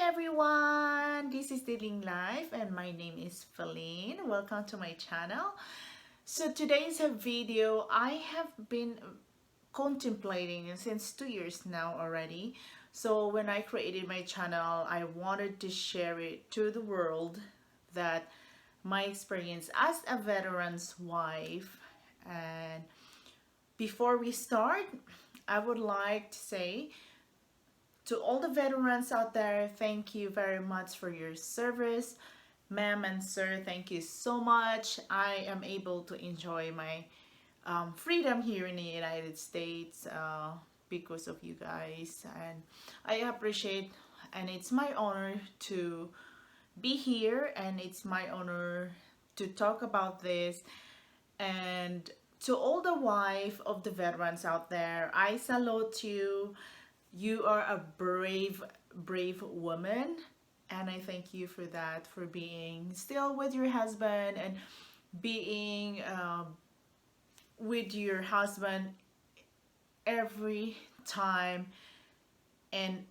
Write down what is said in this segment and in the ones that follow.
everyone, this is Dealing Life and my name is Feline. Welcome to my channel. So today's video I have been contemplating since 2 years now already. So when I created my channel, I wanted to share it to the world that my experience as a veteran's wife. And before we start, I would like to say to all the veterans out there, thank you very much for your service. Ma'am and sir, thank you so much. I am able to enjoy my freedom here in the United States because of you guys. And I appreciate, and it's my honor to be here, and it's my honor to talk about this. And to all the wife of the veterans out there, I salute you. You are a brave woman, and I thank you for that, for being still with your husband and being with your husband every time and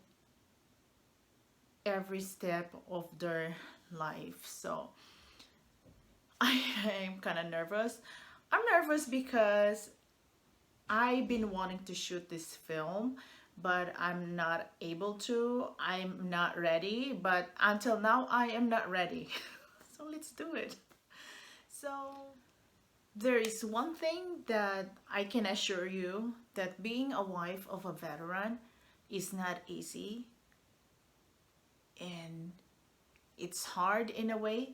every step of their life. So I am kind of nervous. I'm nervous because I've been wanting to shoot this film, but I'm not able to. I'm not ready, but until now I am not ready. So let's do it. So there is one thing that I can assure you, that being a wife of a veteran is not easy, and it's hard in a way,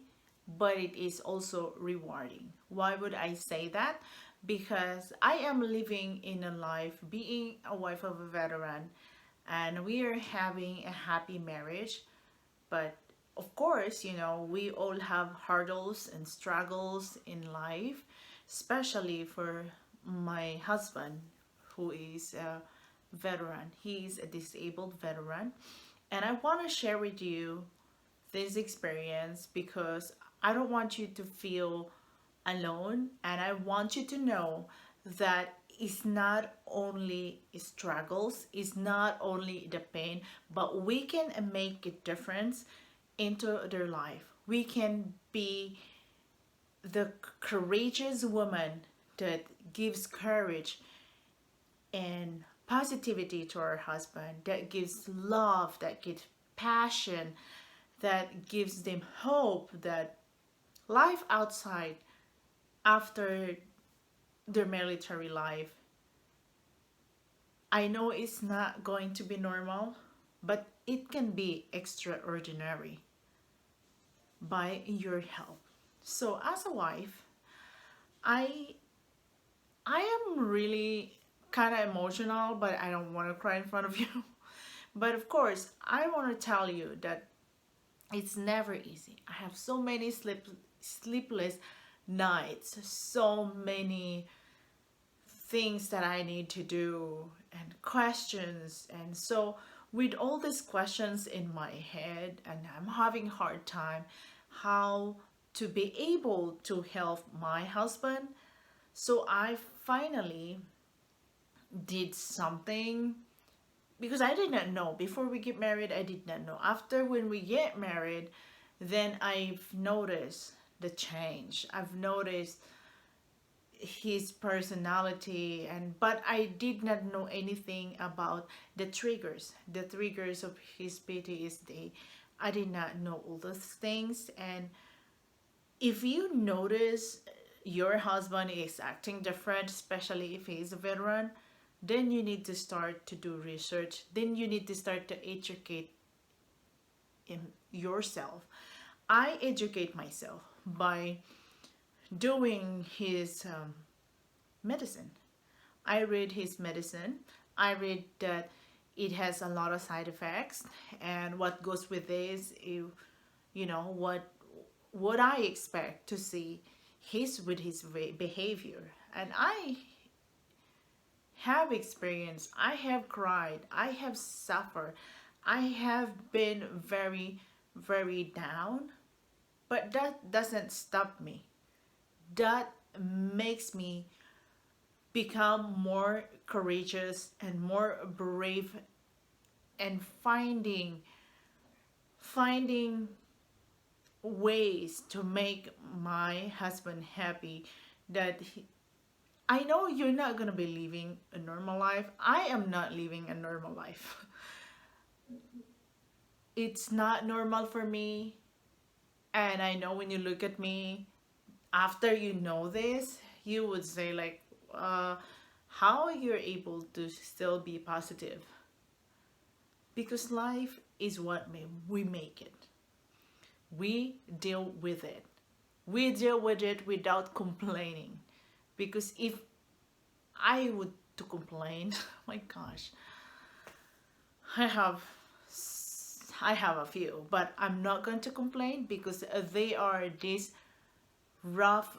but it is also rewarding. Why would I say that? Because I am living in a life being a wife of a veteran, and we are having a happy marriage. But of course, we all have hurdles and struggles in life, especially for my husband, who is a veteran. He is a disabled veteran. And I want to share with you this experience because I don't want you to feel alone, and I want you to know that it's not only struggles, it's not only the pain, but we can make a difference into their life. We can be the courageous woman that gives courage and positivity to our husband, that gives love, that gives passion, that gives them hope that life outside after their military life, I know it's not going to be normal, but it can be extraordinary by your help. So as a wife, I I am really kind of emotional, but I don't want to cry in front of you. But of course, I want to tell you that it's never easy. I have so many sleepless nights, so many things that I need to do and questions. And so with all these questions in my head, and I'm having a hard time how to be able to help my husband. So I finally did something, because I did not know before we get married. I did not know. After when we get married, then I've noticed the change. I've noticed his personality, and but I did not know anything about the triggers of his PTSD. I did not know all those things. And if you notice your husband is acting different, especially if he's a veteran, then you need to start to do research. Then you need to start to educate in yourself. I educate myself by doing his medicine. I read his medicine. I read that it has a lot of side effects, and what goes with this, what I expect to see his with his behavior. And I have experienced, I have cried, I have suffered, I have been very down, but that doesn't stop me. That makes me become more courageous and more brave, and finding finding ways to make my husband happy, that I know you're not gonna be living a normal life. I am not living a normal life. It's not normal for me. And I know when you look at me, after you know this, you would say like, how you're able to still be positive? Because life is what we make it. We deal with it. We deal with it without complaining. Because if I would to complain, oh my gosh, I have I have a few, but I'm not going to complain because they are these rough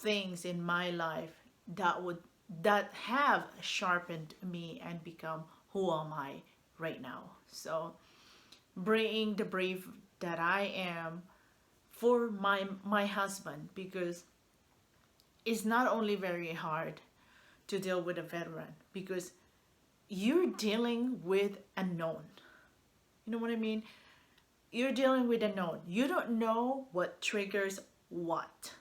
things in my life that have sharpened me and become who am I right now. So bringing the brave that I am for my husband, because it's not only very hard to deal with a veteran, because you're dealing with a known. You know what I mean? You're dealing with a known. You don't know what triggers what,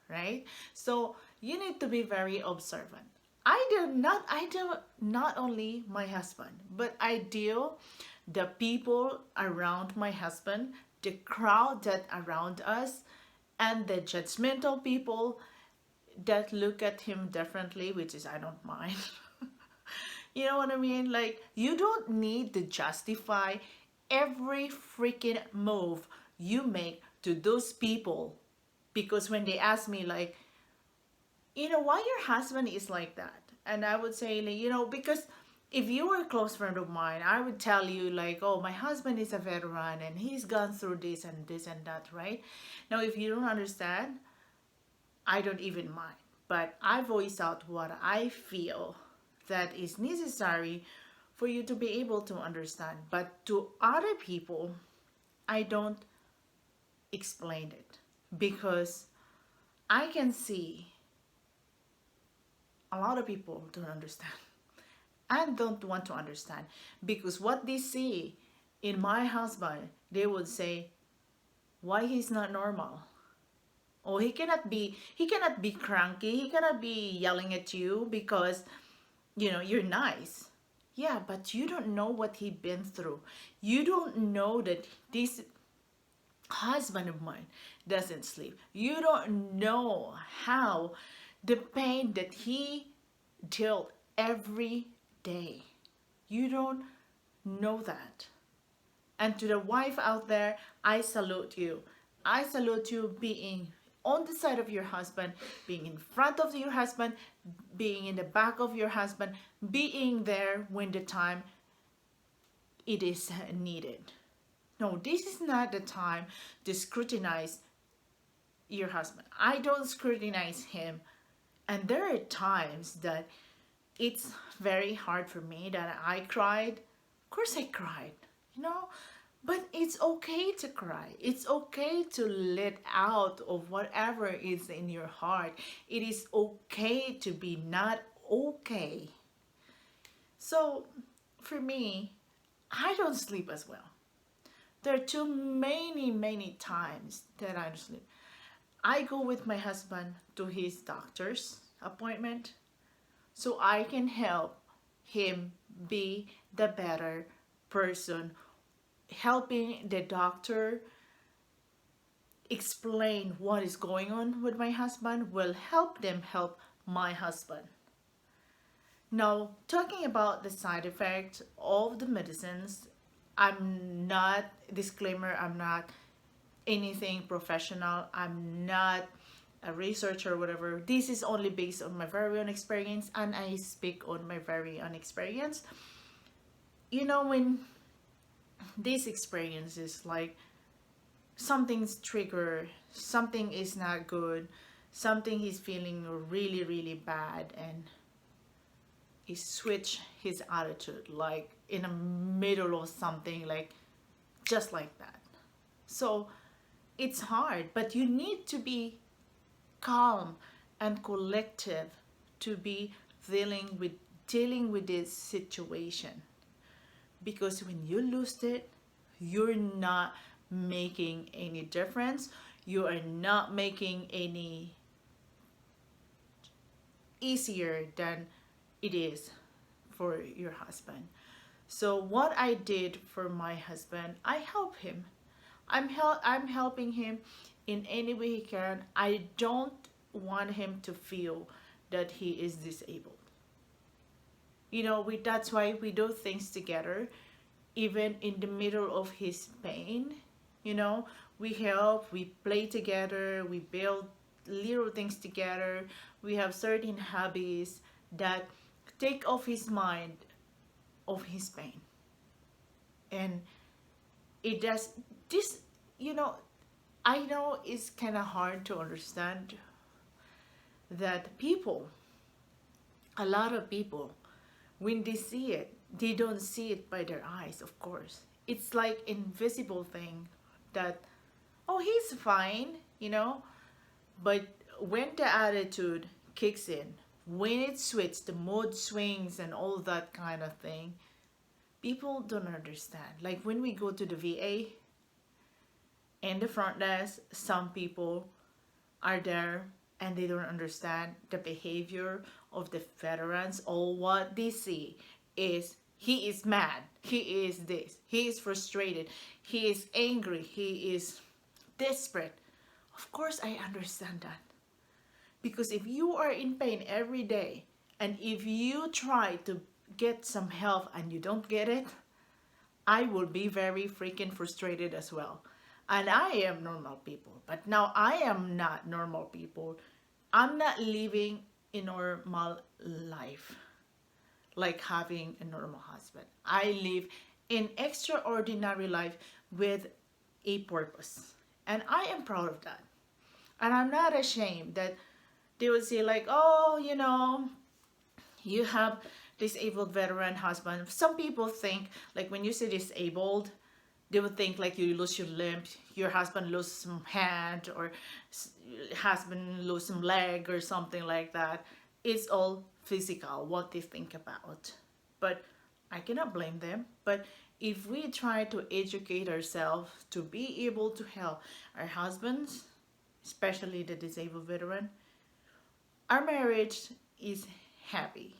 right? So you need to be very observant. I do not only my husband, but I deal the people around my husband, the crowd that around us, and the judgmental people that look at him differently, which is I don't mind. You know what I mean? Like, you don't need to justify every freaking move you make to those people, because when they ask me like, why your husband is like that, and I would say like, because if you were a close friend of mine, I would tell you like, oh, my husband is a veteran and he's gone through this and this and that, right? Now if you don't understand, I don't even mind, but I voice out what I feel that is necessary for you to be able to understand. But to other people, I don't explain it, because I can see a lot of people don't understand and don't want to understand, because what they see in my husband, they would say, why he's not normal? Oh, he cannot be cranky, he cannot be yelling at you because you're nice. Yeah, but you don't know what he been through. You don't know that this husband of mine doesn't sleep. You don't know how the pain that he dealt every day. You don't know that. And to the wife out there, I salute you. I salute you being on the side of your husband, being in front of your husband, being in the back of your husband, being there when the time it is needed. No, this is not the time to scrutinize your husband. I don't scrutinize him. And there are times that it's very hard for me that I cried. Of course I cried, you know, but it's okay to cry. It's okay to let out of whatever is in your heart. It is okay to be not okay. So for me, I don't sleep as well. There are too many times that I don't sleep. I go with my husband to his doctor's appointment so I can help him be the better person, helping the doctor explain what is going on with my husband will help them help my husband. Now, talking about the side effects of the medicines, I'm not, disclaimer, I'm not anything professional. I'm not a researcher or whatever. This is only based on my very own experience, and I speak on my very own experience. When these experiences, like something's trigger, something is not good, something he's feeling really bad, and he switch his attitude like in the middle of something, like just like that. So it's hard, but you need to be calm and collective to be dealing with this situation, because when you lose it, you're not making any difference. You are not making any easier than it is for your husband. So what I did for my husband, I help him. I'm helping him in any way he can. I don't want him to feel that he is disabled. That's why we do things together, even in the middle of his pain. you know we help, we play together, we build little things together. We have certain hobbies that take off his mind of his pain. And it does this. you know I know it's kind of hard to understand that people, a lot of people, when they see it, they don't see it by their eyes, of course. It's like invisible thing that, oh, he's fine, but when the attitude kicks in, when it switches, the mood swings and all that kind of thing, people don't understand. Like when we go to the VA and the front desk, some people are there and they don't understand the behavior of the veterans. All what they see is he is mad, he is this, he is frustrated, he is angry, he is desperate. Of course, I understand that. Because if you are in pain every day and if you try to get some help and you don't get it, I will be very freaking frustrated as well. And I am normal people. But now I am not normal people. I'm not living a normal life like having a normal husband. I live an extraordinary life with a purpose. And I am proud of that. And I'm not ashamed that they would say like, oh, you have disabled veteran husband. Some people think like when you say disabled, they would think like you lose your limb, your husband lose some hand, or husband lose some leg or something like that. It's all physical, what they think about. But I cannot blame them. But if we try to educate ourselves to be able to help our husbands, especially the disabled veteran, our marriage is happy.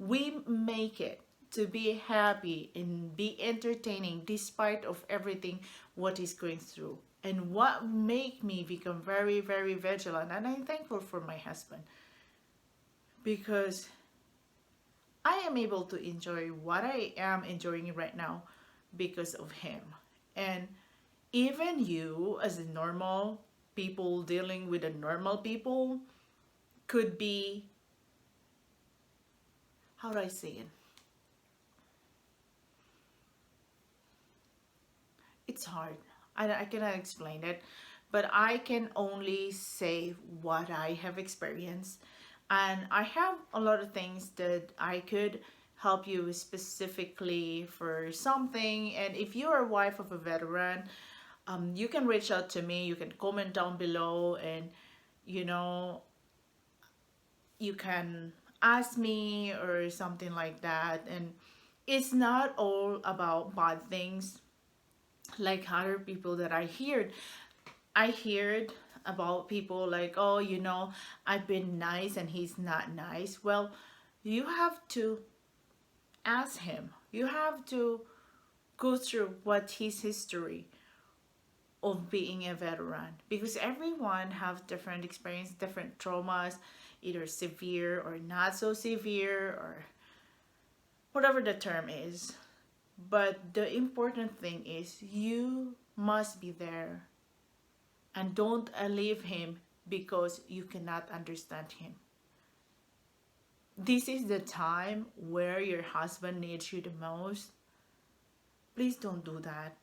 We make it to be happy and be entertaining despite of everything what is going through. And what make me become very, very vigilant, and I'm thankful for my husband, because I am able to enjoy what I am enjoying right now because of him. And even you as a normal people dealing with a normal people could be, how do I say it? It's hard. I cannot explain it, but I can only say what I have experienced. And I have a lot of things that I could help you specifically for something. And if you're a wife of a veteran, you can reach out to me. You can comment down below, and you know, you can ask me or something like that. And it's not all about bad things like other people that I heard about people like, oh, I've been nice and he's not nice. Well, you have to ask him. You have to go through what his history of being a veteran, because everyone have different experience, different traumas, either severe or not so severe, or whatever the term is. But the important thing is you must be there, and don't leave him because you cannot understand him. This is the time where your husband needs you the most. Please don't do that.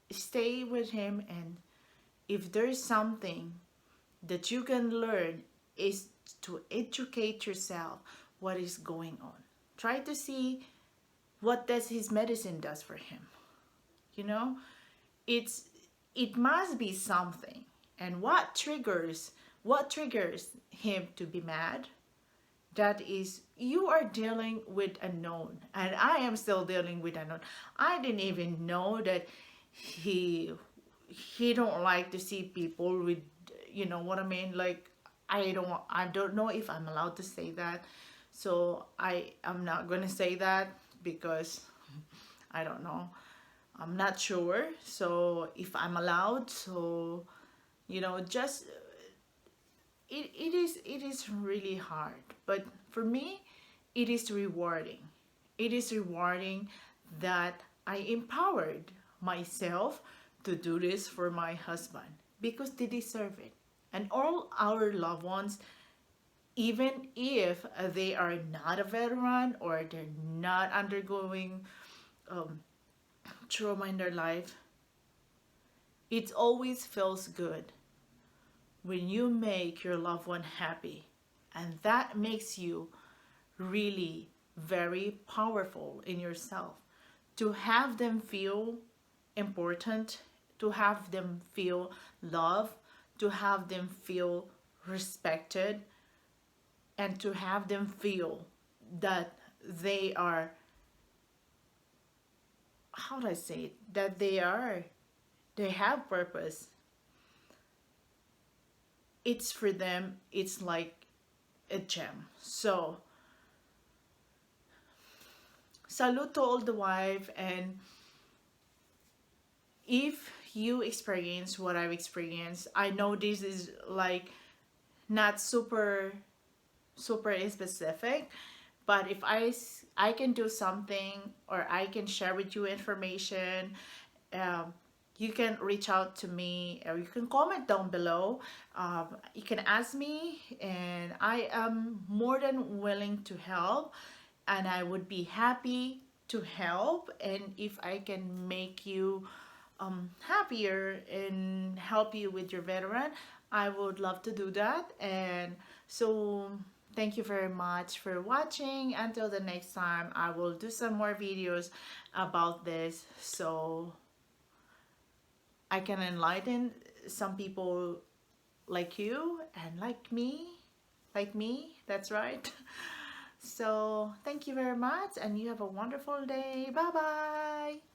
Stay with him, and if there's something that you can learn is to educate yourself what is going on. Try to see what does his medicine does for him. You know, it must be something. And what triggers him to be mad? That is, you are dealing with unknown, and I am still dealing with unknown. I didn't even know that he he don't like to see people with, you know what I mean, like, I don't know if I'm allowed to say that, so I am not gonna say that because I don't know, I'm not sure, so if I'm allowed. So just it is really hard, but for me it is rewarding. It is rewarding that I empowered myself to do this for my husband because they deserve it. And all our loved ones, even if they are not a veteran or they're not undergoing trauma in their life, it always feels good when you make your loved one happy. And that makes you really very powerful in yourself. To have them feel important, to have them feel love, to have them feel respected, and to have them feel that they are, how do I say it, that they have purpose. It's for them, it's like a gem. So salute to all the wife, and if you experience what I've experienced, I know this is like not super specific, but if I can do something or I can share with you information, um, you can reach out to me or you can comment down below. You can ask me, and I am more than willing to help, and I would be happy to help. And if I can make you happier and help you with your veteran, I would love to do that. And so thank you very much for watching. Until the next time, I will do some more videos about this, so I can enlighten some people like you and like me, that's right. So thank you very much, and you have a wonderful day. Bye bye.